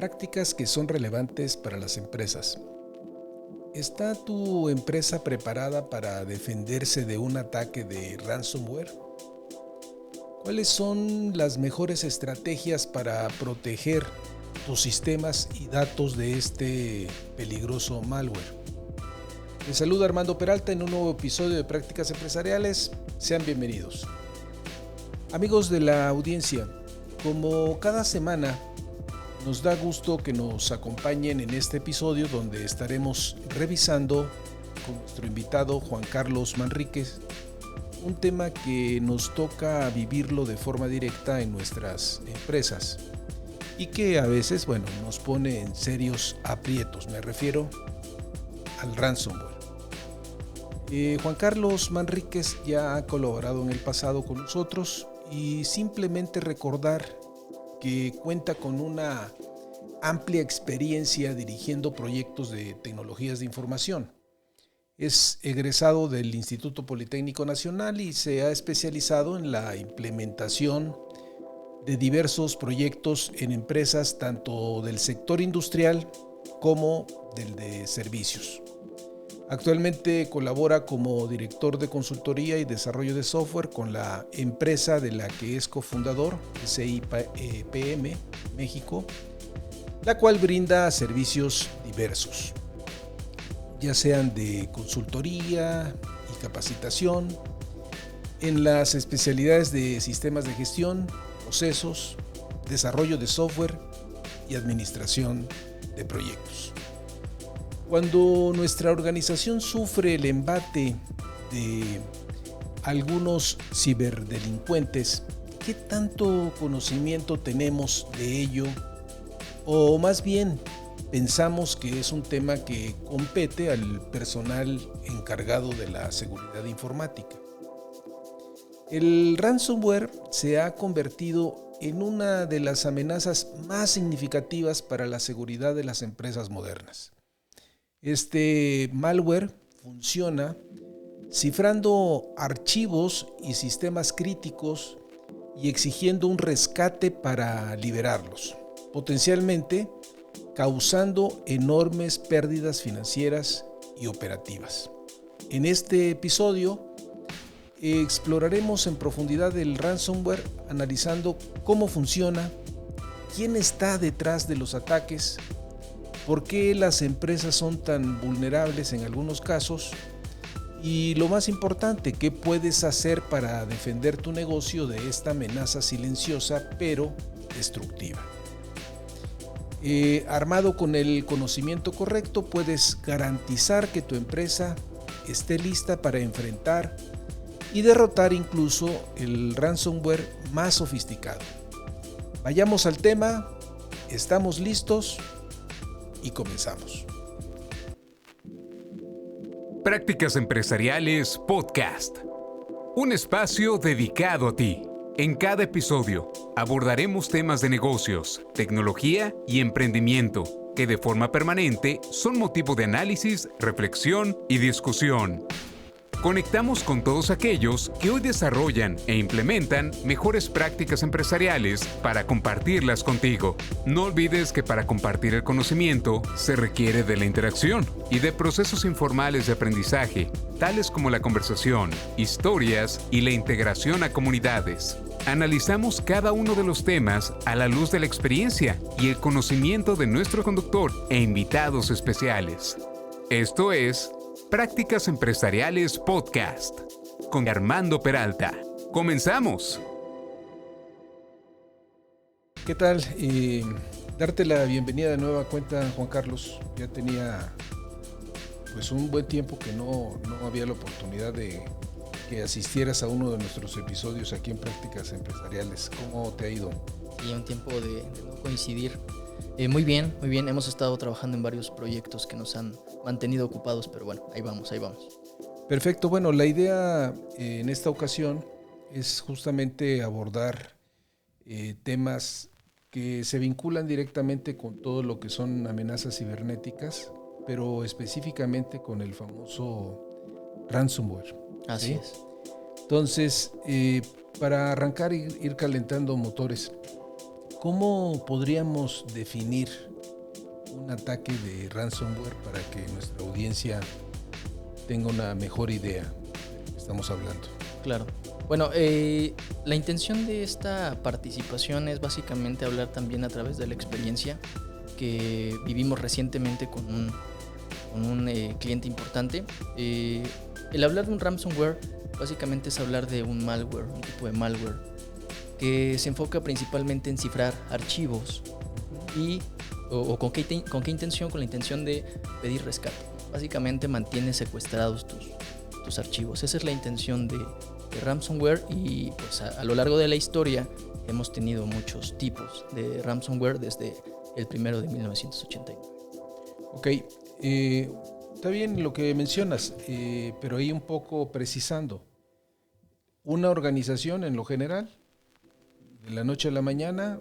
Prácticas que son relevantes para las empresas. ¿Está tu empresa preparada para defenderse de un ataque de ransomware? ¿Cuáles son las mejores estrategias para proteger tus sistemas y datos de este peligroso malware? Les saluda Armando Peralta en un nuevo episodio de Prácticas Empresariales. Sean bienvenidos. Amigos de la audiencia, como cada semana, nos da gusto que nos acompañen en este episodio donde estaremos revisando con nuestro invitado Juan Carlos Manríquez un tema que nos toca vivirlo de forma directa en nuestras empresas y que a veces, nos pone en serios aprietos. Me refiero al ransomware. Juan Carlos Manríquez ya ha colaborado en el pasado con nosotros y simplemente recordar que cuenta con una amplia experiencia dirigiendo proyectos de tecnologías de información. Es egresado del Instituto Politécnico Nacional y se ha especializado en la implementación de diversos proyectos en empresas tanto del sector industrial como del de servicios. Actualmente colabora como director de consultoría y desarrollo de software con la empresa de la que es cofundador, SIPM México, la cual brinda servicios diversos, ya sean de consultoría y capacitación, en las especialidades de sistemas de gestión, procesos, desarrollo de software y administración de proyectos. Cuando nuestra organización sufre el embate de algunos ciberdelincuentes, ¿qué tanto conocimiento tenemos de ello? O más bien, pensamos que es un tema que compete al personal encargado de la seguridad informática. El ransomware se ha convertido en una de las amenazas más significativas para la seguridad de las empresas modernas. Este malware funciona cifrando archivos y sistemas críticos y exigiendo un rescate para liberarlos, potencialmente causando enormes pérdidas financieras y operativas. En este episodio exploraremos en profundidad el ransomware, analizando cómo funciona, quién está detrás de los ataques, por qué las empresas son tan vulnerables en algunos casos y, lo más importante, qué puedes hacer para defender tu negocio de esta amenaza silenciosa pero destructiva. Armado con el conocimiento correcto, puedes garantizar que tu empresa esté lista para enfrentar y derrotar incluso el ransomware más sofisticado. Vayamos al tema, estamos listos y comenzamos. Prácticas Empresariales Podcast. Un espacio dedicado a ti. En cada episodio abordaremos temas de negocios, tecnología y emprendimiento que de forma permanente son motivo de análisis, reflexión y discusión. Conectamos con todos aquellos que hoy desarrollan e implementan mejores prácticas empresariales para compartirlas contigo. No olvides que para compartir el conocimiento se requiere de la interacción y de procesos informales de aprendizaje, tales como la conversación, historias y la integración a comunidades. Analizamos cada uno de los temas a la luz de la experiencia y el conocimiento de nuestro conductor e invitados especiales. Esto es Prácticas Empresariales Podcast con Armando Peralta. ¡Comenzamos! ¿Qué tal? Darte la bienvenida de nueva cuenta, Juan Carlos. Ya tenía un buen tiempo que no había la oportunidad de que asistieras a uno de nuestros episodios aquí en Prácticas Empresariales. ¿Cómo te ha ido? Sí, un tiempo de no coincidir. Muy bien. Hemos estado trabajando en varios proyectos que nos han mantenido ocupados, pero bueno, ahí vamos. Perfecto. Bueno, la idea en esta ocasión es justamente abordar temas que se vinculan directamente con todo lo que son amenazas cibernéticas, pero específicamente con el famoso ransomware. Así es. Entonces, para arrancar y ir calentando motores, ¿cómo podríamos definir un ataque de ransomware para que nuestra audiencia tenga una mejor idea de lo que estamos hablando? Claro. Bueno, la intención de esta participación es básicamente hablar también a través de la experiencia que vivimos recientemente con un cliente importante. El hablar de un ransomware básicamente es hablar de un malware, un tipo de malware que se enfoca principalmente en cifrar archivos y ¿con qué intención? Con la intención de pedir rescate. Básicamente mantiene secuestrados tus archivos. Esa es la intención de ransomware, y pues a lo largo de la historia hemos tenido muchos tipos de ransomware desde el primero de 1989. Ok, está bien lo que mencionas, pero ahí un poco precisando. Una organización en lo general, de la noche a la mañana,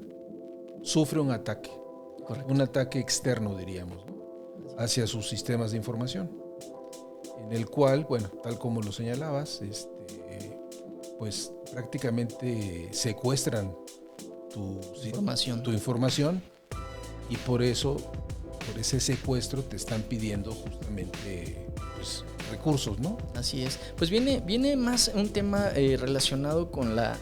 sufre un ataque. Correcto. Un ataque externo, diríamos, ¿no? Hacia sus sistemas de información, en el cual, bueno, tal como lo señalabas, pues prácticamente secuestran tu información, y por ese secuestro te están pidiendo justamente pues recursos, ¿no? Así es. Pues viene más un tema relacionado con la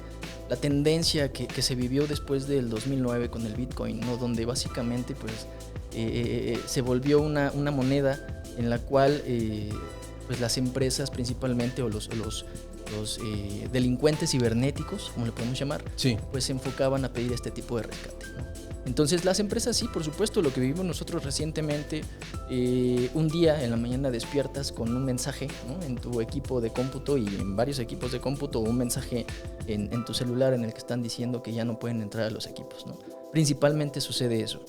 tendencia que se vivió después del 2009 con el Bitcoin, ¿no? Donde básicamente pues se volvió una moneda en la cual pues las empresas principalmente, o los delincuentes cibernéticos, como le podemos llamar, sí, pues se enfocaban a pedir este tipo de rescate, ¿no? Entonces las empresas, sí, por supuesto, lo que vivimos nosotros recientemente, un día en la mañana despiertas con un mensaje, ¿no?, en tu equipo de cómputo y en varios equipos de cómputo, un mensaje en tu celular en el que están diciendo que ya no pueden entrar a los equipos, ¿no? Principalmente sucede eso.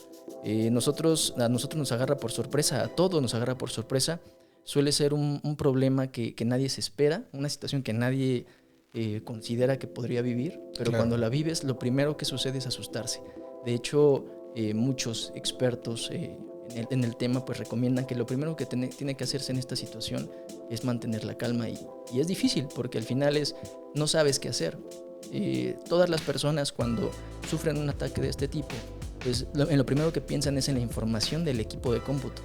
A nosotros nos agarra por sorpresa, a todos nos agarra por sorpresa. Suele ser un problema que nadie se espera, una situación que nadie considera que podría vivir, pero claro, cuando la vives, lo primero que sucede es asustarse. De hecho, muchos expertos en el tema pues recomiendan que lo primero que tiene que hacerse en esta situación es mantener la calma, y es difícil porque al final no sabes qué hacer. Todas las personas cuando sufren un ataque de este tipo, pues lo primero que piensan es en la información del equipo de cómputo.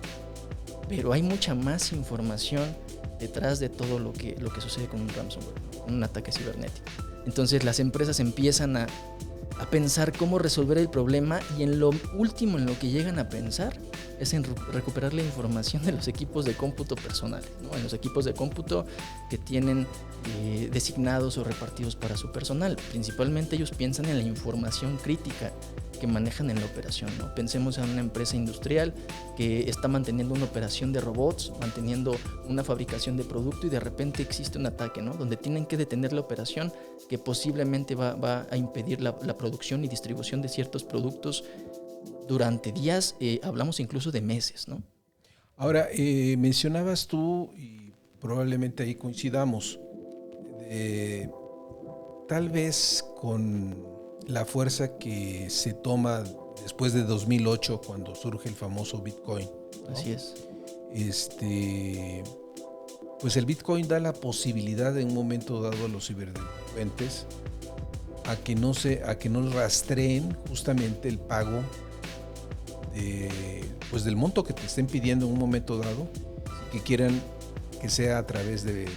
Pero hay mucha más información detrás de todo lo que sucede con un ransomware, con un ataque cibernético. Entonces las empresas empiezan a pensar cómo resolver el problema, y en lo último en lo que llegan a pensar es en recuperar la información de los equipos de cómputo personales, ¿no? En los equipos de cómputo que tienen designados o repartidos para su personal. Principalmente ellos piensan en la información crítica que manejan en la operación, ¿no? Pensemos en una empresa industrial que está manteniendo una operación de robots, manteniendo una fabricación de producto, y de repente existe un ataque, ¿no?, donde tienen que detener la operación que posiblemente va a impedir la producción y distribución de ciertos productos durante días, hablamos incluso de meses, ¿no? Ahora, mencionabas tú, y probablemente ahí coincidamos, tal vez con la fuerza que se toma después de 2008, cuando surge el famoso Bitcoin, ¿no? Así es. Pues el Bitcoin da la posibilidad en un momento dado a los ciberdelincuentes a que no rastreen justamente el pago pues del monto que te estén pidiendo en un momento dado, que quieran que sea a través de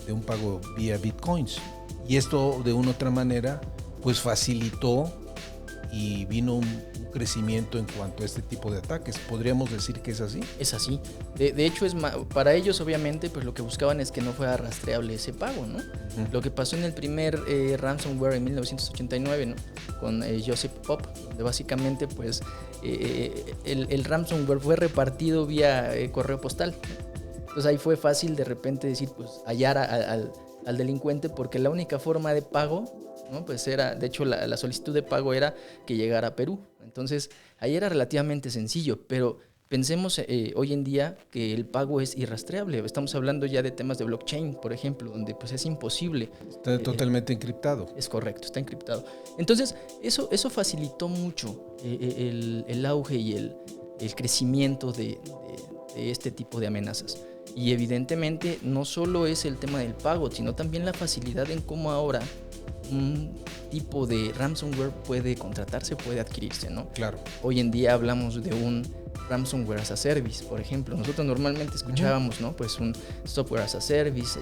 un pago vía Bitcoins. Y esto de una u otra manera pues facilitó y vino un crecimiento en cuanto a este tipo de ataques. ¿Podríamos decir que es así? Es así. De hecho, para ellos obviamente pues lo que buscaban es que no fuera rastreable ese pago, ¿no? Uh-huh. Lo que pasó en el primer ransomware en 1989, ¿no?, con Joseph Pop, donde básicamente pues el ransomware fue repartido vía correo postal. Entonces ahí fue fácil de repente decir, pues hallar al delincuente, porque la única forma de pago, ¿no?, pues era, de hecho la solicitud de pago era que llegara a Perú. Entonces ahí era relativamente sencillo, pero pensemos hoy en día que el pago es irrastreable. Estamos hablando ya de temas de blockchain, por ejemplo, donde pues es imposible. Está totalmente encriptado. Es correcto, está encriptado. Entonces eso facilitó mucho el auge y el crecimiento de este tipo de amenazas. Y evidentemente no solo es el tema del pago, sino también la facilidad en cómo ahora un tipo de ransomware puede contratarse, puede adquirirse, ¿no? Claro. Hoy en día hablamos de un ransomware as a service, por ejemplo. Nosotros normalmente escuchábamos, ¿no? Pues un software as a service,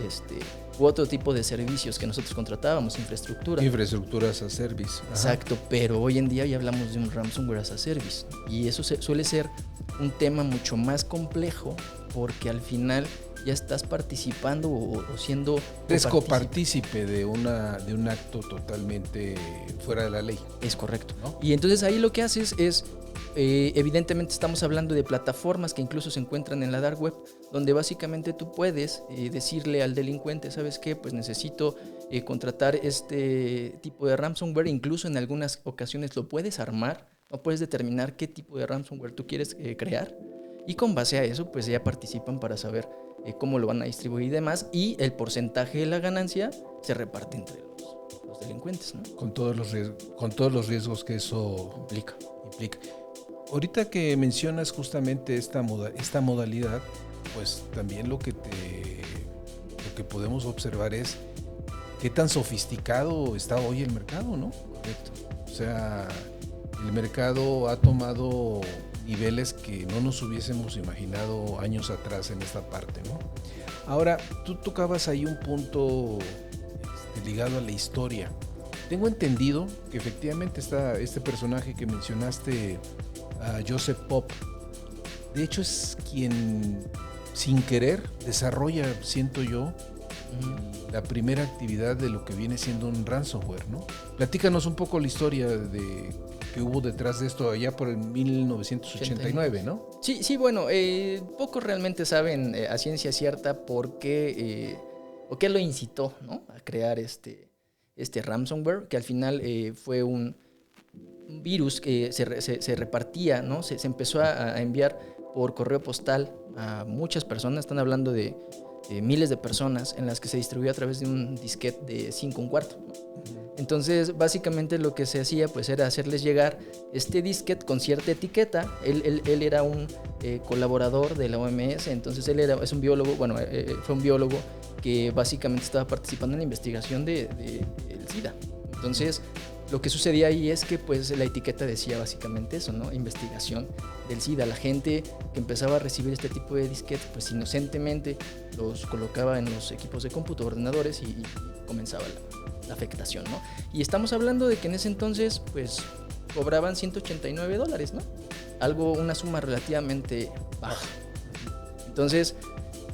u otro tipo de servicios que nosotros contratábamos, infraestructura. Infraestructuras as a service. Ajá. Exacto, pero hoy en día ya hablamos de un ransomware as a service. Y eso suele ser un tema mucho más complejo porque al final ya estás participando o siendo... Eres copartícipe de un acto totalmente fuera de la ley. Es correcto, ¿no? Y entonces ahí lo que haces es, evidentemente estamos hablando de plataformas que incluso se encuentran en la dark web, donde básicamente tú puedes decirle al delincuente, ¿sabes qué? Pues necesito contratar este tipo de ransomware, incluso en algunas ocasiones lo puedes armar, o puedes determinar qué tipo de ransomware tú quieres crear, y con base a eso pues ya participan para saber cómo lo van a distribuir y demás, y el porcentaje de la ganancia se reparte entre los delincuentes, ¿no? Con todos los riesgos que eso implica. Ahorita que mencionas justamente esta modalidad, pues también lo que podemos observar es qué tan sofisticado está hoy el mercado, ¿no? Correcto. O sea, el mercado ha tomado niveles que no nos hubiésemos imaginado años atrás en esta parte, ¿no? Ahora, tú tocabas ahí un punto ligado a la historia. Tengo entendido que efectivamente está este personaje que mencionaste, Joseph Pop. De hecho es quien, sin querer, desarrolla, siento yo, la primera actividad de lo que viene siendo un ransomware, ¿no? Platícanos un poco la historia que hubo detrás de esto allá por el 1989, ¿no? Sí, bueno, pocos realmente saben a ciencia cierta por qué o qué lo incitó, ¿no? A crear este ransomware, que al final fue un virus que se repartía, ¿no? Se empezó a enviar por correo postal a muchas personas, están hablando de miles de personas, en las que se distribuía a través de un disquete de 5 1/4, ¿no? Entonces, básicamente lo que se hacía pues era hacerles llegar este disquete con cierta etiqueta. Él era un colaborador de la OMS, entonces es un biólogo, fue un biólogo que básicamente estaba participando en la investigación del SIDA. Entonces, lo que sucedía ahí es que pues la etiqueta decía básicamente eso, ¿no? Investigación del SIDA. La gente que empezaba a recibir este tipo de disquetes, pues inocentemente los colocaba en los equipos de cómputo, ordenadores, y comenzaba la afectación, ¿no? Y estamos hablando de que en ese entonces pues cobraban $189, ¿no? Una suma relativamente baja. Entonces,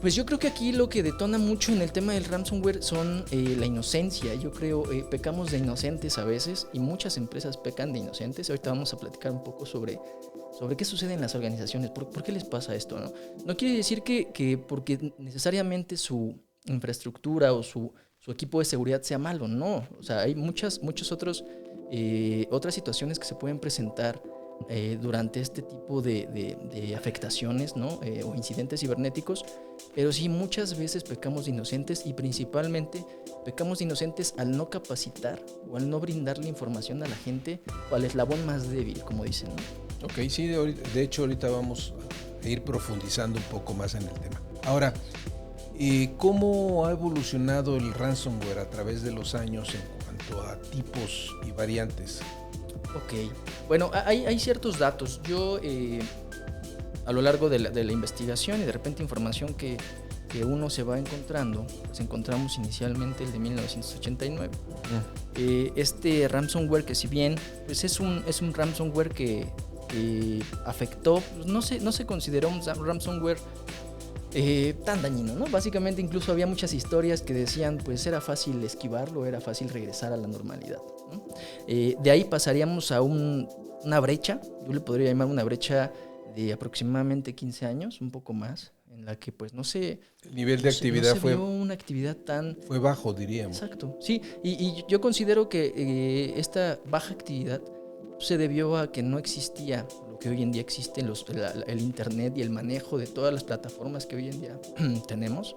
pues yo creo que aquí lo que detona mucho en el tema del ransomware son la inocencia. Yo creo pecamos de inocentes a veces, y muchas empresas pecan de inocentes. Ahorita vamos a platicar un poco sobre qué sucede en las organizaciones, por qué les pasa esto, ¿no? No quiere decir que porque necesariamente su infraestructura o su equipo de seguridad sea malo, no. O sea, hay muchas otras situaciones que se pueden presentar durante este tipo de afectaciones, ¿no? O incidentes cibernéticos, pero sí muchas veces pecamos de inocentes, y principalmente pecamos de inocentes al no capacitar o al no brindarle información a la gente o al eslabón más débil, como dicen, ¿no? Ok, sí, de hecho ahorita vamos a ir profundizando un poco más en el tema. Ahora, ¿cómo ha evolucionado el ransomware a través de los años en cuanto a tipos y variantes? Ok, bueno, hay ciertos datos. Yo, a lo largo de la investigación y de repente información que uno se va encontrando, pues encontramos inicialmente el de 1989. Este ransomware, que si bien pues es un ransomware que afectó, pues no se consideró un ransomware tan dañino, ¿no? Básicamente incluso había muchas historias que decían pues era fácil esquivarlo, era fácil regresar a la normalidad, ¿no? De ahí pasaríamos a una brecha, yo le podría llamar una brecha de aproximadamente 15 años, un poco más, en la que pues el nivel de actividad fue una actividad fue bajo, diríamos. Exacto, sí, y yo considero que esta baja actividad se debió a que no existía lo que hoy en día existe, el internet y el manejo de todas las plataformas que hoy en día tenemos,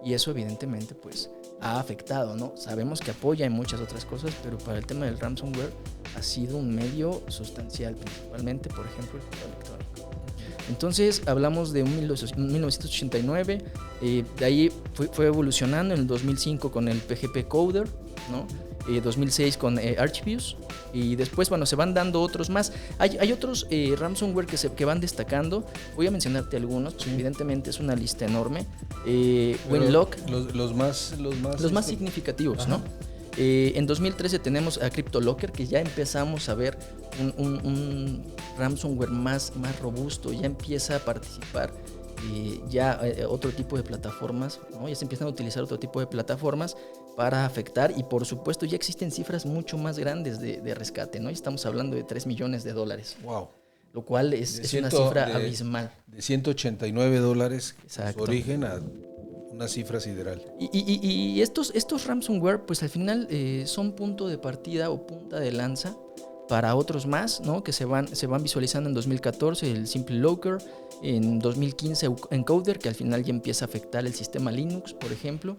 y eso evidentemente pues ha afectado, ¿no? Sabemos que apoya en muchas otras cosas, pero para el tema del ransomware ha sido un medio sustancial, principalmente, por ejemplo, el correo electrónico. Entonces hablamos de 1989, de ahí fue evolucionando en el 2005 con el PGP Coder, ¿no? 2006 con Archvius, y después, bueno, se van dando otros más. Hay otros ransomware que van destacando. Voy a mencionarte algunos, porque evidentemente es una lista enorme. Winlock. Los más significativos, ajá, ¿no? En 2013 tenemos a CryptoLocker, que ya empezamos a ver un ransomware más robusto, ya empieza a participar otro tipo de plataformas, ¿no? Ya se empiezan a utilizar otro tipo de plataformas para afectar, y por supuesto ya existen cifras mucho más grandes de rescate, ¿no? Estamos hablando de $3 millones. Wow. Lo cual es una cifra abismal. De $189 Exacto, su origen a una cifra sideral. Y estos ransomware, pues al final son punto de partida o punta de lanza para otros más, ¿no? Que se van visualizando en 2014, el Simple Locker, en 2015 Encoder, que al final ya empieza a afectar el sistema Linux, por ejemplo,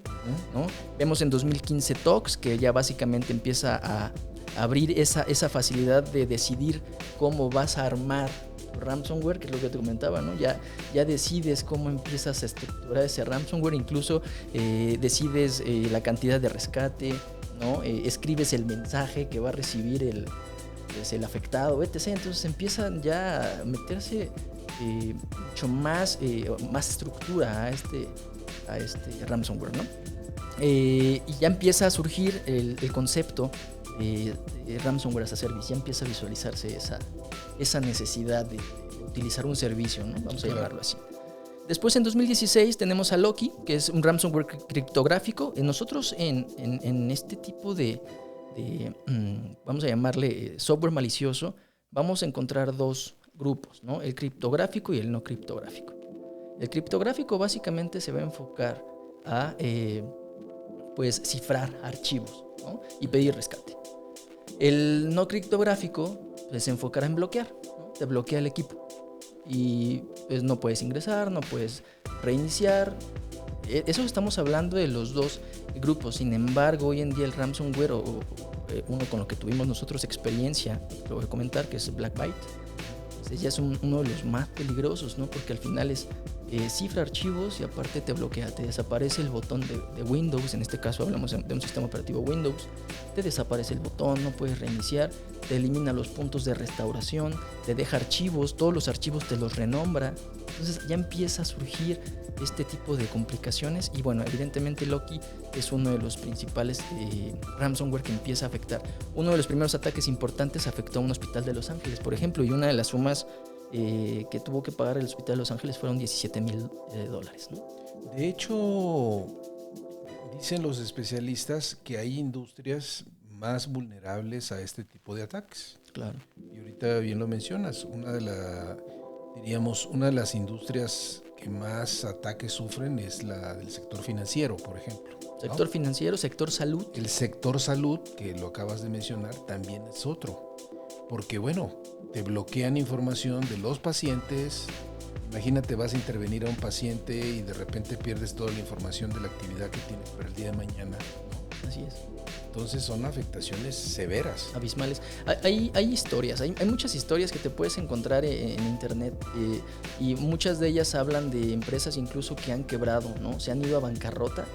¿no? Vemos en 2015 Tox, que ya básicamente empieza a abrir esa facilidad de decidir cómo vas a armar ransomware, que es lo que te comentaba, ¿no? Ya decides cómo empiezas a estructurar ese ransomware, incluso decides la cantidad de rescate, ¿no? Escribes el mensaje que va a recibir el afectado, etc. Entonces empiezan ya a meterse mucho más estructura a este ransomware, ¿no? Y ya empieza a surgir el concepto de ransomware as a service, ya empieza a visualizarse esa necesidad de utilizar un servicio, ¿no? Vamos a llamarlo así. Después, en 2016, tenemos a Loki, que es un ransomware criptográfico. Nosotros en este tipo de vamos a llamarle software malicioso, vamos a encontrar dos grupos, ¿no? El criptográfico y el no criptográfico. El criptográfico básicamente se va a enfocar a pues cifrar archivos, ¿no? Y pedir rescate. El no criptográfico pues, se enfocará en bloquear, ¿no? Te bloquea el equipo y pues no puedes ingresar, no puedes reiniciar. Eso estamos hablando de los dos grupos. Sin embargo, hoy en día el ransomware, uno con lo que tuvimos nosotros experiencia, lo voy a comentar, que es Blackbyte, pues ya es uno de los más peligrosos, ¿no? Porque al final es cifra archivos y aparte te bloquea, te desaparece el botón de Windows. En este caso hablamos de un sistema operativo Windows. Te desaparece el botón, no puedes reiniciar, te elimina los puntos de restauración, te deja archivos, todos los archivos te los renombra. Entonces ya empieza a surgir este tipo de complicaciones, y bueno, evidentemente Loki es uno de los principales ransomware que empieza a afectar. Uno de los primeros ataques importantes afectó a un hospital de Los Ángeles, por ejemplo, y una de las sumas que tuvo que pagar el hospital de Los Ángeles fueron $17,000, ¿no? De hecho, dicen los especialistas que hay industrias más vulnerables a este tipo de ataques. Claro. Y ahorita bien lo mencionas, una de las industrias que más ataques sufren es la del sector financiero, por ejemplo, ¿no? Sector financiero, sector salud. El sector salud, que lo acabas de mencionar, también es otro. Porque bueno, te bloquean información de los pacientes. Imagínate, vas a intervenir a un paciente y de repente pierdes toda la información de la actividad que tiene para el día de mañana, ¿no? Así es. Entonces son afectaciones severas. Abismales. Hay historias, hay muchas historias que te puedes encontrar en internet, y muchas de ellas hablan de empresas incluso que han quebrado, ¿no? Se han ido a bancarrota,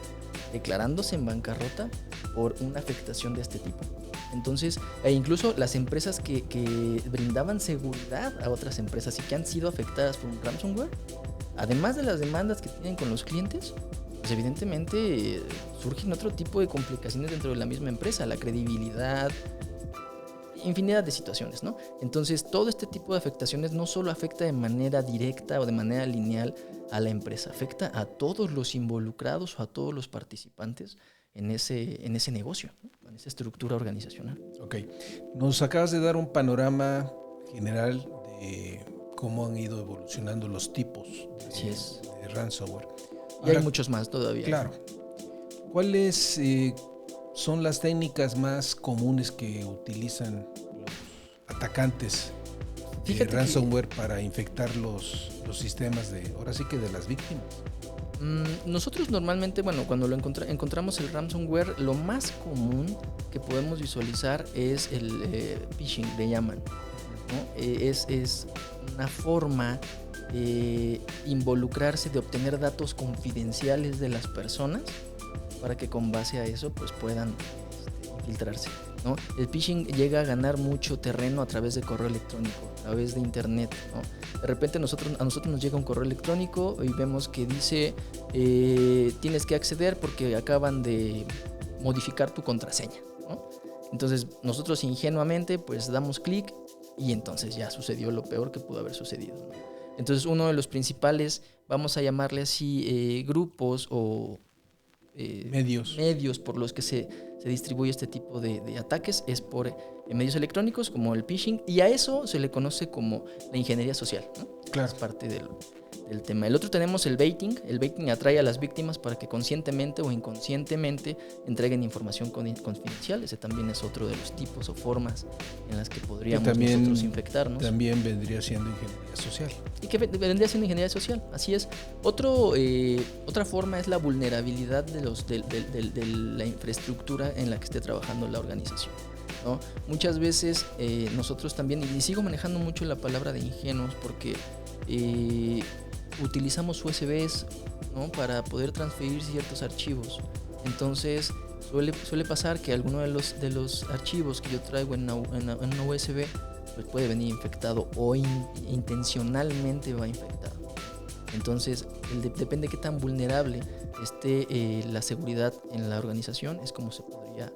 declarándose en bancarrota por una afectación de este tipo. Entonces, incluso las empresas que brindaban seguridad a otras empresas y que han sido afectadas por un ransomware, además de las demandas que tienen con los clientes, pues evidentemente surgen otro tipo de complicaciones dentro de la misma empresa, la credibilidad, infinidad de situaciones, ¿no? Entonces, todo este tipo de afectaciones no solo afecta de manera directa o de manera lineal a la empresa, afecta a todos los involucrados o a todos los participantes en ese negocio, ¿no? En esa estructura organizacional. Ok, nos acabas de dar un panorama general de cómo han ido evolucionando los tipos de ransomware. Y hay muchos más todavía. Claro. ¿Cuáles son las técnicas más comunes que utilizan los atacantes de ransomware para infectar los sistemas ahora sí que de las víctimas? Nosotros normalmente, bueno, cuando encontramos el ransomware, lo más común que podemos visualizar es el phishing, le llaman, ¿no? Es una forma de involucrarse, de obtener datos confidenciales de las personas para que con base a eso pues puedan filtrarse, ¿no? El phishing llega a ganar mucho terreno a través de correo electrónico, a través de internet, ¿no? De repente a nosotros nos llega un correo electrónico y vemos que dice tienes que acceder porque acaban de modificar tu contraseña, ¿no? Entonces nosotros ingenuamente pues damos clic y entonces ya sucedió lo peor que pudo haber sucedido, ¿no? Entonces uno de los principales, vamos a llamarle así, grupos o medios por los que se distribuye este tipo de ataques es por medios electrónicos como el phishing, y a eso se le conoce como la ingeniería social, ¿no? Claro. Es parte del tema. El otro tenemos el baiting. El baiting atrae a las víctimas para que conscientemente o inconscientemente entreguen información confidencial. Ese también es otro de los tipos o formas en las que podríamos nosotros infectarnos. También vendría siendo ingeniería social. Y que vendría siendo ingeniería social, así es. Otra forma es la vulnerabilidad de la infraestructura en la que esté trabajando la organización, ¿no? Muchas veces nosotros también, y sigo manejando mucho la palabra de ingenuos porque utilizamos USBs, ¿no? Para poder transferir ciertos archivos. Entonces suele pasar que alguno de los archivos que yo traigo en una USB pues puede venir infectado o intencionalmente va infectado. Entonces depende de qué tan vulnerable esté la seguridad en la organización, es como se podría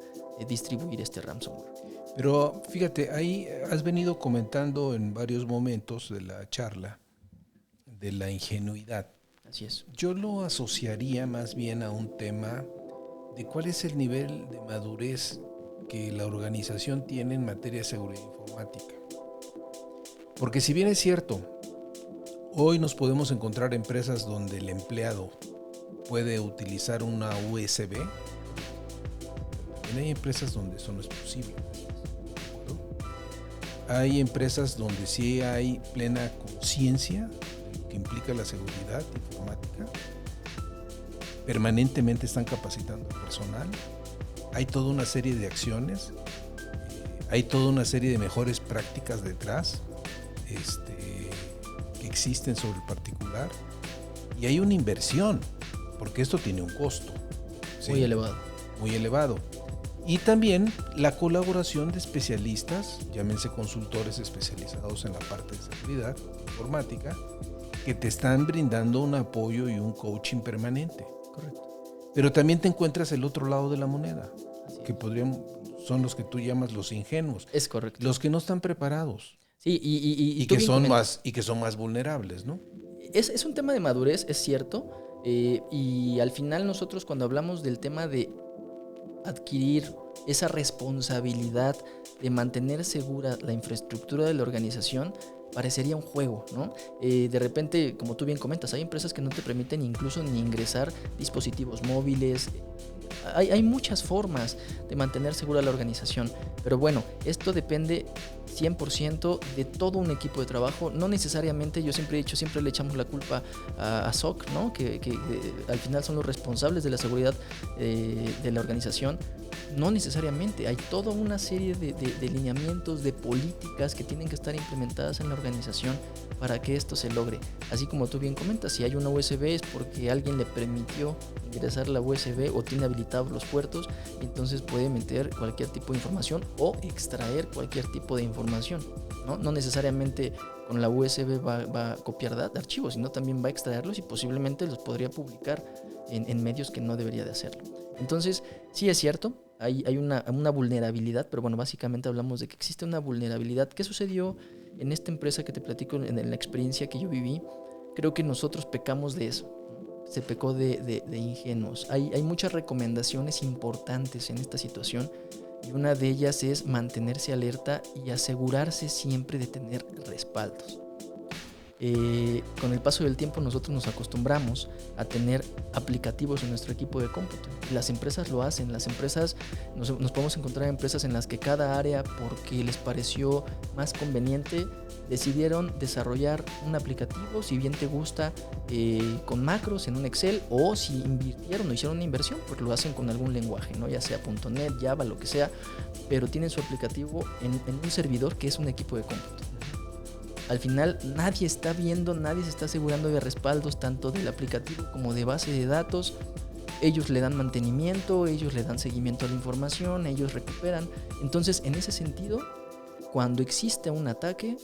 distribuir este ransomware. Pero fíjate, ahí has venido comentando en varios momentos de la charla de la ingenuidad. Así es. Yo lo asociaría más bien a un tema de cuál es el nivel de madurez que la organización tiene en materia de seguridad informática. Porque si bien es cierto, hoy nos podemos encontrar empresas donde el empleado puede utilizar una USB, hay empresas donde eso no es posible. Hay empresas donde sí hay plena conciencia de lo que implica la seguridad informática. Permanentemente están capacitando al personal. Hay toda una serie de acciones. Hay toda una serie de mejores prácticas detrás que existen sobre el particular. Y hay una inversión, porque esto tiene un costo. ¿Sí? Muy elevado. Muy elevado. Y también la colaboración de especialistas, llámense consultores especializados en la parte de seguridad informática, que te están brindando un apoyo y un coaching permanente. Correcto. Pero también te encuentras el otro lado de la moneda, que Así son los que tú llamas los ingenuos. es correcto. Los que no están preparados. Sí, y que son más vulnerables, ¿no? Es un tema de madurez, es cierto. Y al final nosotros cuando hablamos del tema de adquirir esa responsabilidad de mantener segura la infraestructura de la organización, parecería un juego, ¿no? De repente, como tú bien comentas, hay empresas que no te permiten incluso ni ingresar dispositivos móviles. Hay muchas formas de mantener segura la organización, pero bueno, esto depende 100% de todo un equipo de trabajo. No necesariamente, yo siempre he dicho, siempre le echamos la culpa a SOC, ¿no? Que al final son los responsables de la seguridad de la organización. No necesariamente, hay toda una serie de lineamientos, de políticas que tienen que estar implementadas en la organización para que esto se logre. Así como tú bien comentas, si hay una USB es porque alguien le permitió ingresar la USB o tiene habilitados los puertos, entonces puede meter cualquier tipo de información o extraer cualquier tipo de información, ¿no? No necesariamente con la USB va a copiar archivos, sino también va a extraerlos y posiblemente los podría publicar en medios que no debería de hacerlo. Entonces, sí es cierto, hay una vulnerabilidad, pero bueno, básicamente hablamos de que existe una vulnerabilidad. ¿Qué sucedió en esta empresa que te platico, en la experiencia que yo viví? Creo que nosotros pecamos de eso, ¿no? Se pecó de ingenuos. Hay muchas recomendaciones importantes en esta situación y una de ellas es mantenerse alerta y asegurarse siempre de tener respaldos. Con el paso del tiempo nosotros nos acostumbramos a tener aplicativos en nuestro equipo de cómputo. Las empresas lo hacen. Las empresas, nos podemos encontrar empresas en las que cada área, porque les pareció más conveniente, decidieron desarrollar un aplicativo, si bien te gusta, con macros en un Excel, o si invirtieron o hicieron una inversión, porque lo hacen con algún lenguaje, ¿no? Ya sea .NET, Java, lo que sea, pero tienen su aplicativo en un servidor que es un equipo de cómputo. Al final nadie está viendo, nadie se está asegurando de respaldos tanto del aplicativo como de base de datos. ellos le dan mantenimiento, ellos le dan seguimiento a la información, ellos recuperan. Entonces, en ese sentido, cuando existe un ataque,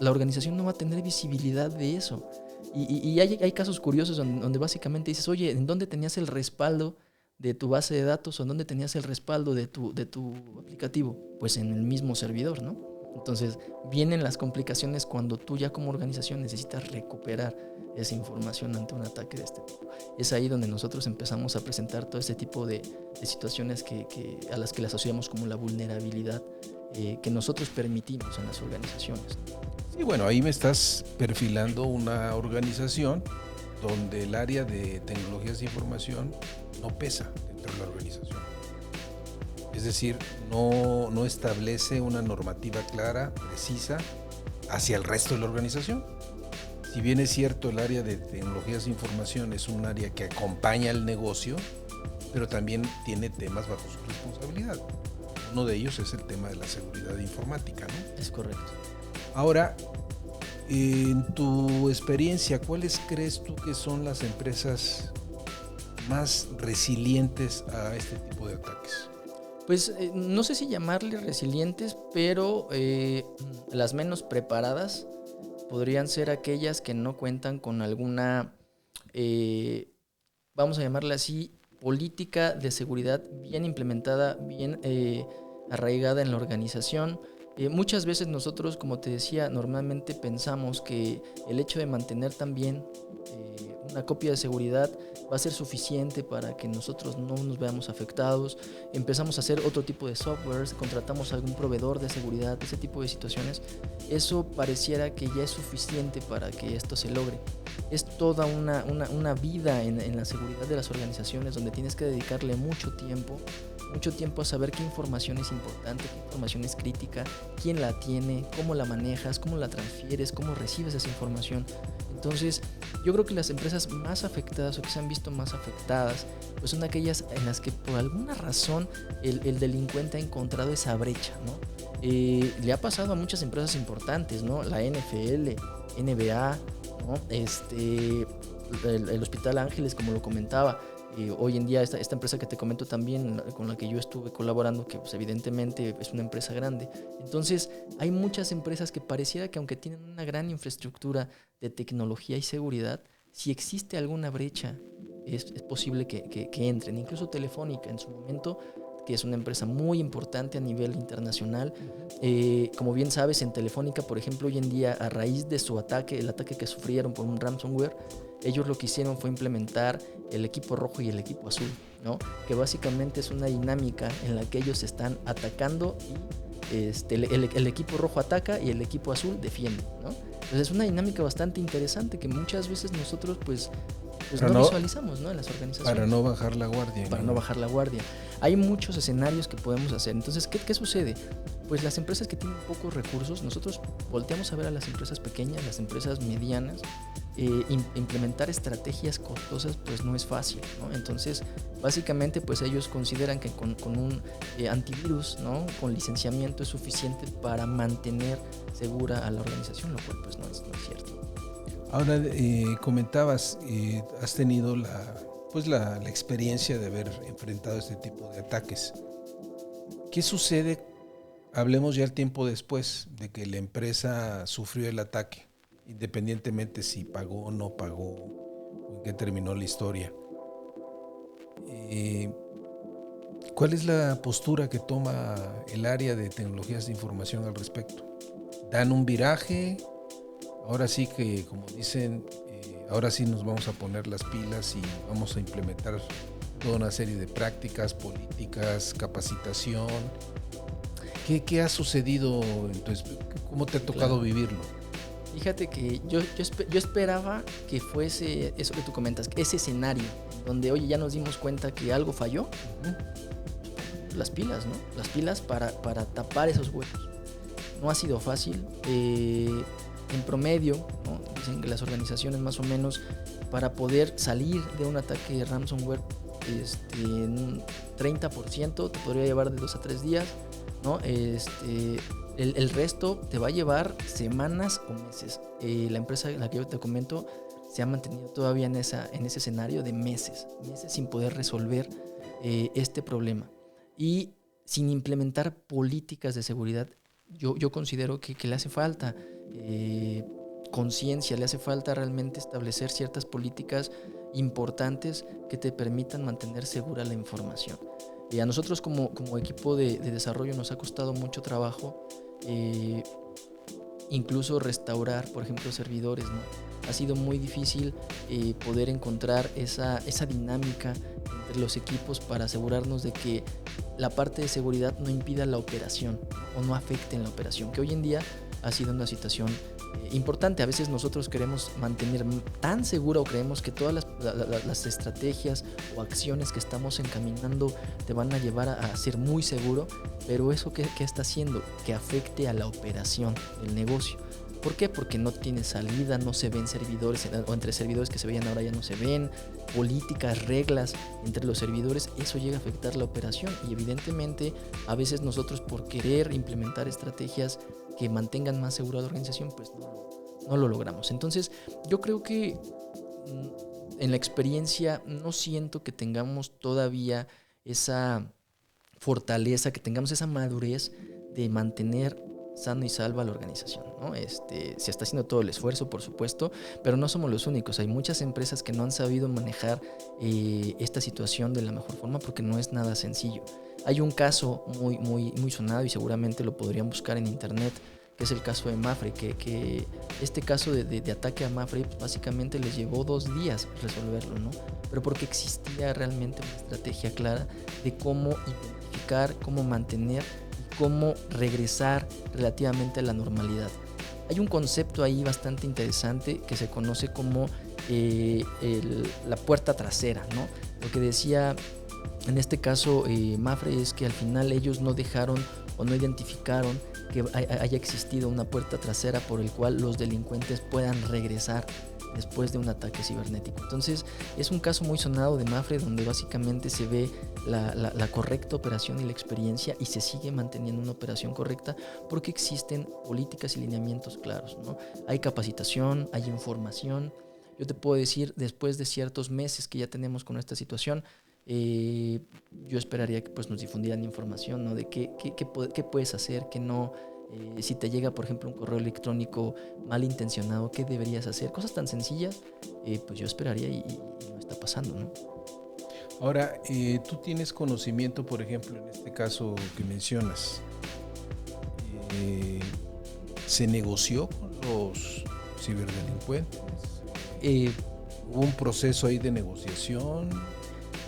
la organización no va a tener visibilidad de eso. Y hay casos curiosos donde básicamente dices, oye, ¿en dónde tenías el respaldo de tu base de datos o en dónde tenías el respaldo de tu aplicativo? Pues en el mismo servidor, ¿no? Entonces vienen las complicaciones cuando tú ya como organización necesitas recuperar esa información ante un ataque de este tipo. Es ahí donde nosotros empezamos a presentar todo este tipo de situaciones a las que le asociamos como la vulnerabilidad que nosotros permitimos en las organizaciones. Sí, bueno, ahí me estás perfilando una organización donde el área de tecnologías de información no pesa dentro de la organización. Es decir, no establece una normativa clara, precisa, hacia el resto de la organización. Si bien es cierto, el área de tecnologías de información es un área que acompaña al negocio, pero también tiene temas bajo su responsabilidad. Uno de ellos es el tema de la seguridad informática, ¿no? Es correcto. Ahora, en tu experiencia, ¿cuáles crees tú que son las empresas más resilientes a este tipo de ataques? Pues no sé si llamarle resilientes, pero las menos preparadas podrían ser aquellas que no cuentan con alguna, vamos a llamarla así, política de seguridad bien implementada, bien arraigada en la organización. Muchas veces nosotros, como te decía, normalmente pensamos que el hecho de mantener también una copia de seguridad va a ser suficiente para que nosotros no nos veamos afectados. Empezamos a hacer otro tipo de softwares, contratamos a algún proveedor de seguridad, ese tipo de situaciones. Eso pareciera que ya es suficiente para que esto se logre. Es toda una vida en la seguridad de las organizaciones donde tienes que dedicarle mucho tiempo a saber qué información es importante, qué información es crítica, quién la tiene, cómo la manejas, cómo la transfieres, cómo recibes esa información. Entonces, yo creo que las empresas más afectadas o que se han visto más afectadas, pues son aquellas en las que por alguna razón el delincuente ha encontrado esa brecha, ¿no? Le ha pasado a muchas empresas importantes, ¿no? La NFL, NBA, ¿no? El Hospital Ángeles, como lo comentaba. Hoy en día esta empresa que te comento también, con la que yo estuve colaborando, que pues evidentemente es una empresa grande. Entonces hay muchas empresas que pareciera que aunque tienen una gran infraestructura de tecnología y seguridad, si existe alguna brecha es posible que entren. Incluso Telefónica en su momento, que es una empresa muy importante a nivel internacional. Como bien sabes, en Telefónica, por ejemplo, hoy en día, a raíz de su ataque, el ataque que sufrieron por un ransomware, ellos lo que hicieron fue implementar el equipo rojo y el equipo azul, ¿no? Que básicamente es una dinámica en la que ellos están atacando y el equipo rojo ataca y el equipo azul defiende, ¿no? Entonces es una dinámica bastante interesante que muchas veces nosotros pues no visualizamos, ¿no? En las organizaciones. Para no bajar la guardia. Para no bajar la guardia. Hay muchos escenarios que podemos hacer. Entonces, ¿qué sucede? Pues las empresas que tienen pocos recursos, nosotros volteamos a ver a las empresas pequeñas, las empresas medianas. Implementar estrategias costosas pues no es fácil, ¿no? Entonces básicamente pues ellos consideran que con un antivirus, ¿no? Con licenciamiento es suficiente para mantener segura a la organización, lo cual pues no es cierto. Ahora comentabas, has tenido la experiencia de haber enfrentado este tipo de ataques. ¿Qué sucede? Hablemos ya el tiempo después de que la empresa sufrió el ataque, independientemente si pagó o no pagó, o en qué terminó la historia. ¿Cuál es la postura que toma el área de tecnologías de información al respecto? ¿Dan un viraje? Ahora sí que, como dicen, ahora sí nos vamos a poner las pilas y vamos a implementar toda una serie de prácticas, políticas, capacitación. ¿Qué ha sucedido? Entonces, ¿cómo te ha tocado vivirlo? Fíjate que yo esperaba que fuese eso que tú comentas, ese escenario donde, oye, ya nos dimos cuenta que algo falló. Las pilas, ¿no? Las pilas para tapar esos huecos. No ha sido fácil. En promedio, ¿no? Dicen que las organizaciones más o menos, para poder salir de un ataque de ransomware, en un 30% te podría llevar de 2 a 3 días, ¿no? El resto te va a llevar semanas o meses. La empresa en la que yo te comento se ha mantenido todavía en ese escenario de meses sin poder resolver este problema. Y sin implementar políticas de seguridad, yo considero que le hace falta conciencia, le hace falta realmente establecer ciertas políticas importantes que te permitan mantener segura la información. A nosotros como equipo de desarrollo nos ha costado mucho trabajo incluso restaurar, por ejemplo, servidores, ¿no? Ha sido muy difícil poder encontrar esa dinámica entre los equipos para asegurarnos de que la parte de seguridad no impida la operación o no afecte en la operación, que hoy en día ha sido una situación importante. A veces nosotros queremos mantener tan segura o creemos que todas las estrategias o acciones que estamos encaminando te van a llevar a ser muy seguro, pero eso ¿qué está haciendo? Que afecte a la operación del negocio. ¿Por qué? Porque no tiene salida, no se ven servidores, o entre servidores que se veían ahora ya no se ven, políticas, reglas entre los servidores, eso llega a afectar la operación y evidentemente a veces nosotros por querer implementar estrategias que mantengan más segura la organización, pues no lo logramos. Entonces yo creo que en la experiencia no siento que tengamos todavía esa fortaleza, que tengamos esa madurez de mantener sano y salva a la organización, ¿no? Se está haciendo todo el esfuerzo, por supuesto, pero no somos los únicos. Hay muchas empresas que no han sabido manejar esta situación de la mejor forma porque no es nada sencillo. Hay un caso muy sonado y seguramente lo podrían buscar en internet, que es el caso de Mapfre, que este caso de ataque a Mapfre pues básicamente les llevó 2 días resolverlo, ¿no? Pero porque existía realmente una estrategia clara de cómo identificar, cómo mantener, cómo regresar relativamente a la normalidad. Hay un concepto ahí bastante interesante que se conoce como la puerta trasera, ¿no? Lo que decía en este caso Mapfre es que al final ellos no dejaron o no identificaron que haya existido una puerta trasera por el cual los delincuentes puedan regresar después de un ataque cibernético. Entonces es un caso muy sonado de Mapfre donde básicamente se ve la correcta operación y la experiencia y se sigue manteniendo una operación correcta porque existen políticas y lineamientos claros, ¿no? Hay capacitación, hay información. Yo te puedo decir, después de ciertos meses que ya tenemos con esta situación, yo esperaría que pues, nos difundieran información, ¿no? De qué puedes hacer, qué no. Si te llega, por ejemplo, un correo electrónico malintencionado, ¿qué deberías hacer? Cosas tan sencillas, pues yo esperaría y no está pasando, ¿no? Ahora, tú tienes conocimiento, por ejemplo, en este caso que mencionas, ¿se negoció con los ciberdelincuentes? ¿Hubo un proceso ahí de negociación?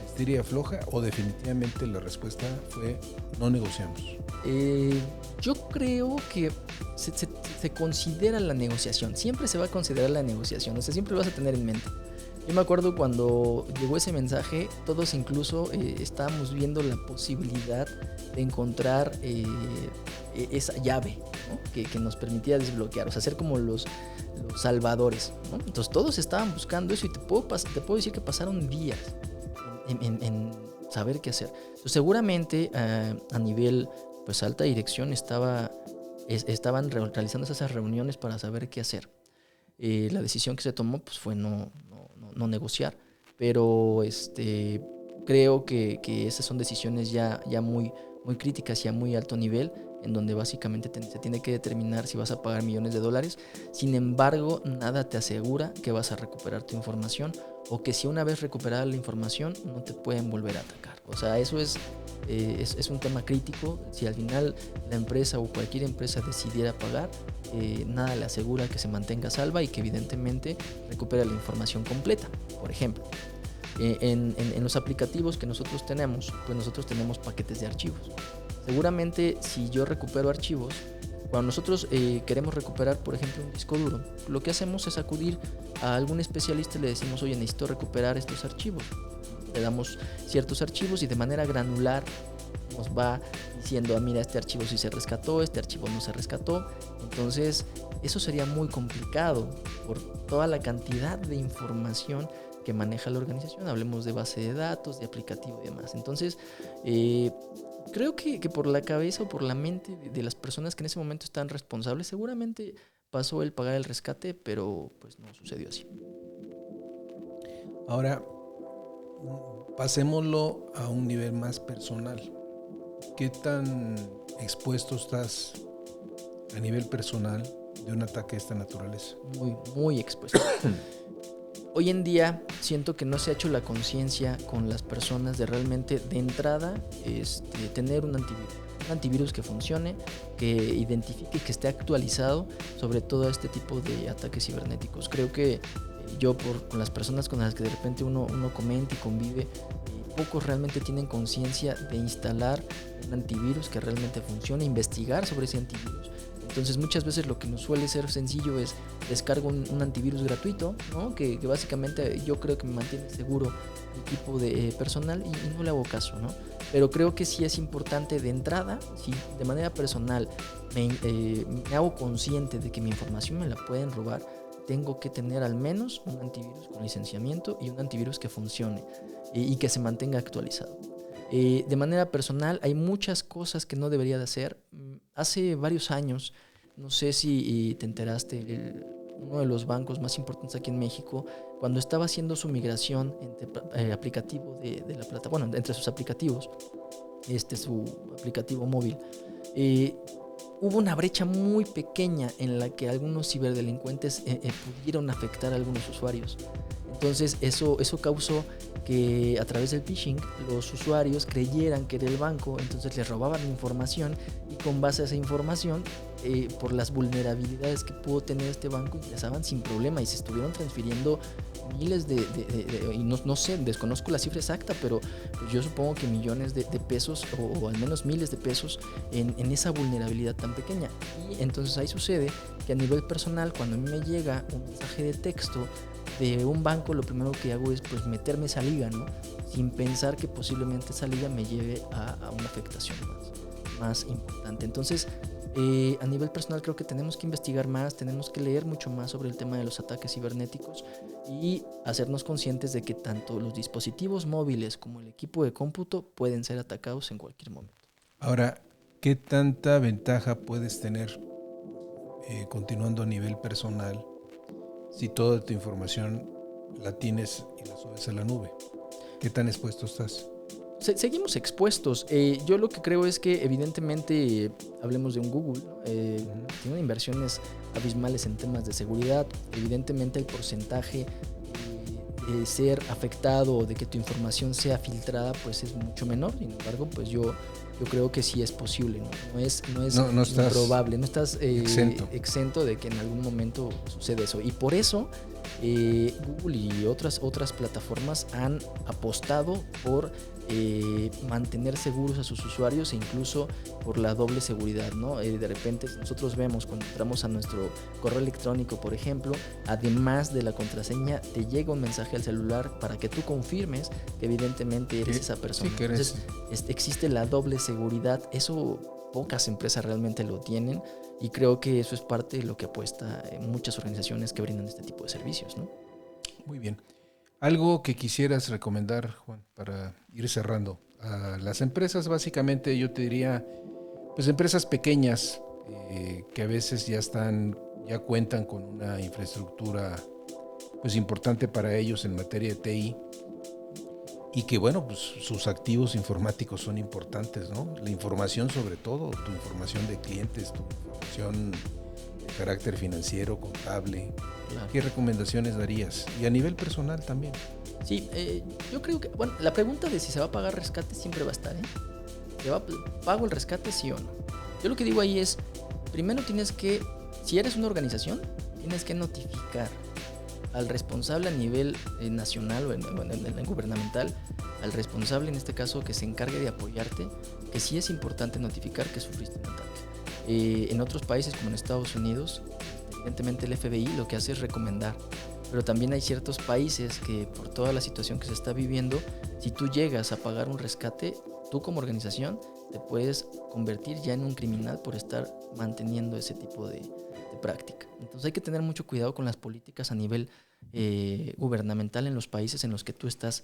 ¿Estiria floja o definitivamente la respuesta fue no negociamos? Yo creo que se considera la negociación, siempre se va a considerar la negociación, o sea, siempre lo vas a tener en mente. Yo me acuerdo cuando llegó ese mensaje, todos incluso estábamos viendo la posibilidad de encontrar esa llave, ¿no? que nos permitía desbloquear, o sea, ser como los salvadores, ¿no? Entonces todos estaban buscando eso y te puedo decir que pasaron días en saber qué hacer. Entonces, seguramente a nivel pues alta dirección estaban realizando esas reuniones para saber qué hacer. La decisión que se tomó pues fue no negociar, pero creo que esas son decisiones ya muy críticas y a muy alto nivel, en donde básicamente se tiene que determinar si vas a pagar millones de dólares. Sin embargo, nada te asegura que vas a recuperar tu información o que si una vez recuperada la información no te pueden volver a atacar. O sea, eso es un tema crítico. Si al final la empresa o cualquier empresa decidiera pagar, nada le asegura que se mantenga salva y que evidentemente recupere la información completa. Por ejemplo, en los aplicativos que nosotros tenemos, pues nosotros tenemos paquetes de archivos. Seguramente si yo recupero archivos, cuando nosotros queremos recuperar, por ejemplo, un disco duro, lo que hacemos es acudir a algún especialista y le decimos, oye, necesito recuperar estos archivos. Le damos ciertos archivos y de manera granular nos va diciendo, mira, este archivo sí se rescató, este archivo no se rescató. Entonces, eso sería muy complicado por toda la cantidad de información que maneja la organización. Hablemos de base de datos, de aplicativo y demás. Entonces, creo que por la cabeza o por la mente de las personas que en ese momento están responsables, seguramente pasó el pagar el rescate, pero pues no sucedió así. Ahora, pasémoslo a un nivel más personal. ¿Qué tan expuesto estás a nivel personal de un ataque de esta naturaleza? Muy, muy expuesto. Hoy en día siento que no se ha hecho la conciencia con las personas de realmente, de entrada, tener un antivirus que funcione, que identifique, que esté actualizado sobre todo este tipo de ataques cibernéticos. Creo que yo, con las personas con las que de repente uno comenta y convive, pocos realmente tienen conciencia de instalar un antivirus que realmente funcione, investigar sobre ese antivirus. Entonces muchas veces lo que nos suele ser sencillo es descargo un antivirus gratuito, ¿no? que básicamente yo creo que me mantiene seguro mi equipo de personal y no le hago caso, ¿no? Pero creo que sí es importante de entrada, si de manera personal me hago consciente de que mi información me la pueden robar, tengo que tener al menos un antivirus con licenciamiento y un antivirus que funcione y que se mantenga actualizado. De manera personal hay muchas cosas que no debería de hacer. Hace varios años, no sé si te enteraste, uno de los bancos más importantes aquí en México, cuando estaba haciendo su migración entre aplicativo de la plataforma, bueno, entre sus aplicativos, su aplicativo móvil, hubo una brecha muy pequeña en la que algunos ciberdelincuentes pudieron afectar a algunos usuarios. Entonces eso causó que a través del phishing los usuarios creyeran que era el banco, entonces les robaban información y con base a esa información, por las vulnerabilidades que pudo tener este banco, ingresaban sin problema y se estuvieron transfiriendo miles y no sé, desconozco la cifra exacta, pero pues yo supongo que millones de pesos o al menos miles de pesos en esa vulnerabilidad tan pequeña. Y entonces ahí sucede que a nivel personal, cuando a mí me llega un mensaje de texto de un banco, lo primero que hago es pues meterme esa liga, ¿no? Sin pensar que posiblemente esa liga me lleve a una afectación más importante. Entonces, a nivel personal creo que tenemos que investigar más, tenemos que leer mucho más sobre el tema de los ataques cibernéticos y hacernos conscientes de que tanto los dispositivos móviles como el equipo de cómputo pueden ser atacados en cualquier momento. Ahora, ¿qué tanta ventaja puedes tener continuando a nivel personal si toda tu información la tienes y la subes a la nube? ¿Qué tan expuesto estás? Seguimos expuestos. Yo lo que creo es que evidentemente, hablemos de un Google, tiene inversiones abismales en temas de seguridad. Evidentemente el porcentaje de ser afectado o de que tu información sea filtrada pues es mucho menor. Sin embargo, pues yo creo que sí es posible, no es improbable, no estás exento de que en algún momento sucede eso. Y por eso Google y otras plataformas han apostado por mantener seguros a sus usuarios e incluso por la doble seguridad, ¿no? De repente nosotros vemos cuando entramos a nuestro correo electrónico, por ejemplo, además de la contraseña, te llega un mensaje al celular para que tú confirmes que evidentemente eres esa persona. Sí, entonces existe la doble seguridad. Eso pocas empresas realmente lo tienen y creo que eso es parte de lo que apuesta en muchas organizaciones que brindan este tipo de servicios, ¿no? Muy bien. Algo que quisieras recomendar, Juan, para ir cerrando. A las empresas, básicamente, yo te diría, pues empresas pequeñas que a veces ya cuentan con una infraestructura pues importante para ellos en materia de TI y que bueno, pues sus activos informáticos son importantes, ¿no? La información sobre todo, tu información de clientes, tu información de carácter financiero, contable. Claro. ¿Qué recomendaciones darías? Y a nivel personal también. Sí, yo creo que, bueno, la pregunta de si se va a pagar rescate siempre va a estar, ¿pago el rescate sí o no? Yo lo que digo ahí es, primero tienes que, si eres una organización, tienes que notificar al responsable a nivel nacional o en gubernamental, al responsable en este caso que se encargue de apoyarte, que sí es importante notificar que sufriste un ataque. En otros países como en Estados Unidos, evidentemente el FBI lo que hace es recomendar, pero también hay ciertos países que por toda la situación que se está viviendo, si tú llegas a pagar un rescate, tú como organización te puedes convertir ya en un criminal por estar manteniendo ese tipo de práctica. Entonces hay que tener mucho cuidado con las políticas a nivel gubernamental en los países en los que tú estás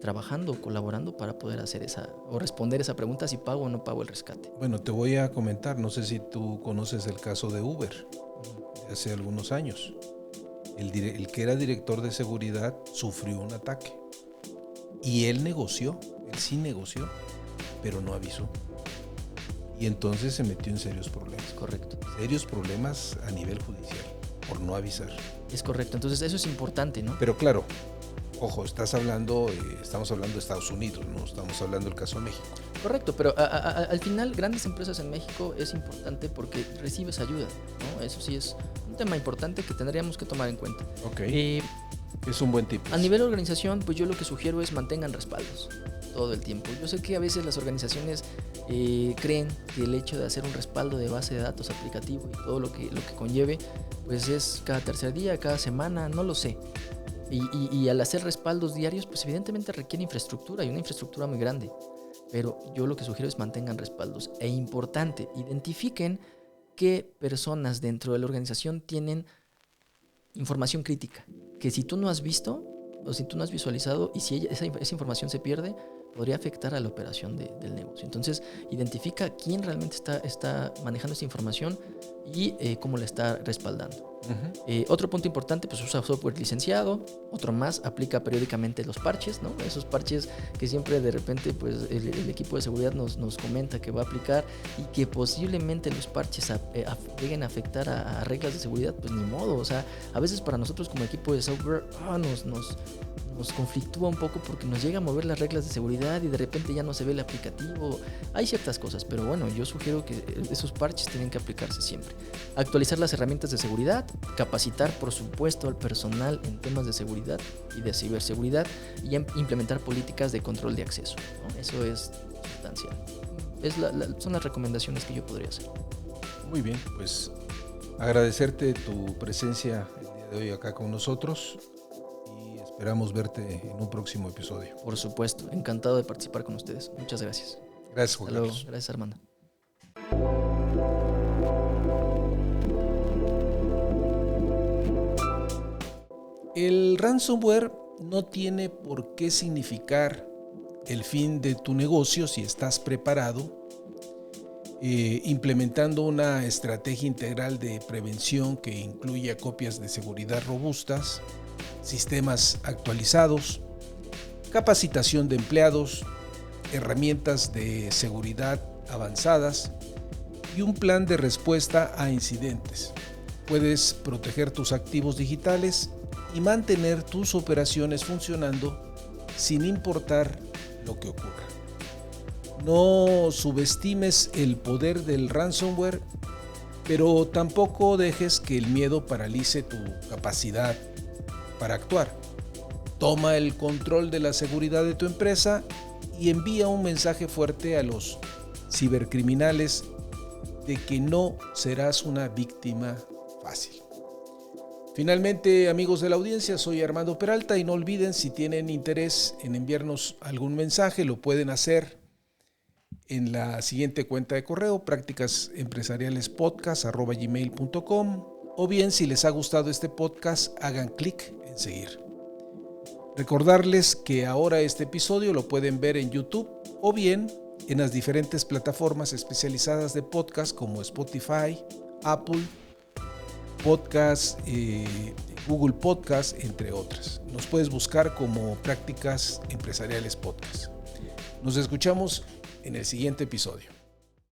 trabajando o colaborando para poder hacer o responder esa pregunta si pago o no pago el rescate. Bueno, te voy a comentar, no sé si tú conoces el caso de Uber de hace algunos años. el que era director de seguridad sufrió un ataque. Y él sí negoció, pero no avisó. Y entonces se metió en serios problemas. Correcto. Serios problemas a nivel judicial, por no avisar. Es correcto, entonces eso es importante, ¿no? Pero claro, ojo, estamos hablando de Estados Unidos, no estamos hablando del caso de México. Correcto, pero al final grandes empresas en México es importante porque recibes ayuda, ¿no? Eso sí es un tema importante que tendríamos que tomar en cuenta. Ok, es un buen tip. A nivel de organización, pues yo lo que sugiero es mantengan respaldos todo el tiempo. Yo sé que a veces las organizaciones creen que el hecho de hacer un respaldo de base de datos aplicativo y todo lo que conlleve, pues es cada tercer día, cada semana, no lo sé. Y al hacer respaldos diarios, pues evidentemente requiere infraestructura y una infraestructura muy grande. Pero yo lo que sugiero es mantengan respaldos. E importante, identifiquen qué personas dentro de la organización tienen información crítica. Que si tú no has visto o si tú no has visualizado y si esa información se pierde, podría afectar a la operación del negocio. Entonces, identifica quién realmente está manejando esa información y cómo la está respaldando. Uh-huh. Otro punto importante, pues usa software licenciado. Otro más, aplica periódicamente los parches, ¿no? Esos parches que siempre de repente pues el equipo de seguridad nos comenta que va a aplicar y que posiblemente los parches lleguen a afectar a reglas de seguridad, pues ni modo. O sea, a veces para nosotros como equipo de software nos conflictúa un poco porque nos llega a mover las reglas de seguridad y de repente ya no se ve el aplicativo. Hay ciertas cosas, pero bueno, yo sugiero que esos parches tienen que aplicarse siempre. Actualizar las herramientas de seguridad, capacitar por supuesto al personal en temas de seguridad y de ciberseguridad y implementar políticas de control de acceso, ¿no? Eso es sustancial. Son las recomendaciones que yo podría hacer. Muy bien, pues agradecerte tu presencia el día de hoy acá con nosotros. Esperamos verte en un próximo episodio. Por supuesto, encantado de participar con ustedes. Muchas gracias. Gracias, Juan Carlos. Gracias, Armando. El ransomware no tiene por qué significar el fin de tu negocio si estás preparado, implementando una estrategia integral de prevención que incluya copias de seguridad robustas, sistemas actualizados, capacitación de empleados, herramientas de seguridad avanzadas y un plan de respuesta a incidentes. Puedes proteger tus activos digitales y mantener tus operaciones funcionando sin importar lo que ocurra. No subestimes el poder del ransomware, pero tampoco dejes que el miedo paralice tu capacidad para actuar. Toma el control de la seguridad de tu empresa y envía un mensaje fuerte a los cibercriminales de que no serás una víctima fácil. Finalmente, amigos de la audiencia, soy Armando Peralta y no olviden, si tienen interés en enviarnos algún mensaje, lo pueden hacer en la siguiente cuenta de correo: practicasempresarialespodcast@gmail.com, o bien, si les ha gustado este podcast, hagan clic en seguir. Recordarles que ahora este episodio lo pueden ver en YouTube o bien en las diferentes plataformas especializadas de podcast como Spotify, Apple Podcast, Google Podcast, entre otras. Nos puedes buscar como Prácticas Empresariales Podcast. Nos escuchamos en el siguiente episodio.